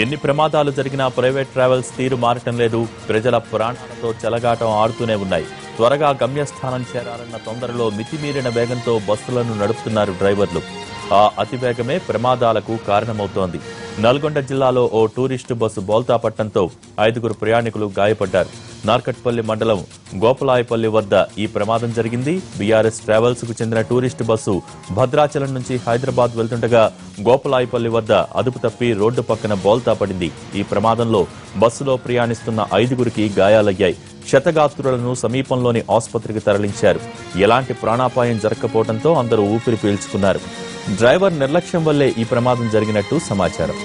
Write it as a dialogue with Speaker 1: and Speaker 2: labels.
Speaker 1: ఎన్ని ప్రమాదాలు జరిగినా ప్రైవేట్ ట్రావెల్స్ తీరు మారటం లేదు. ప్రజల ప్రాణాలతో చెలగాటం ఆడుతూనే ఉన్నాయి. త్వరగా గమ్యస్థానం చేరాలన్న తొందరలో మితిమీరిన వేగంతో బస్సులను నడుపుతున్నారు డ్రైవర్లు. ఆ అతివేగమే ప్రమాదాలకు కారణమవుతోంది. నల్గొండ జిల్లాలో ఓ టూరిస్టు బస్సు బోల్తా పట్టడంతో 5గురు ప్రయాణికులు గాయపడ్డారు. నార్కట్పల్లి మండలం గోపలాయపల్లి వద్ద ఈ ప్రమాదం జరిగింది. బీఆర్ఎస్ ట్రావెల్స్ కు చెందిన టూరిస్టు బస్సు భద్రాచలం నుంచి హైదరాబాద్ వెళ్తుండగా గోపలాయపల్లి వద్ద అదుపు తప్పి రోడ్డు పక్కన బోల్తా పడింది. ఈ ప్రమాదంలో బస్సులో ప్రయాణిస్తున్న 5గురికి గాయాలయ్యాయి. క్షతగాత్రులను సమీపంలోని ఆసుపత్రికి తరలించారు. ఎలాంటి ప్రాణాపాయం జరగకపోవడంతో అందరూ ఊపిరి పీల్చుకున్నారు. డ్రైవర్ నిర్లక్ష్యం వల్లే ఈ ప్రమాదం జరిగినట్టు సమాచారం.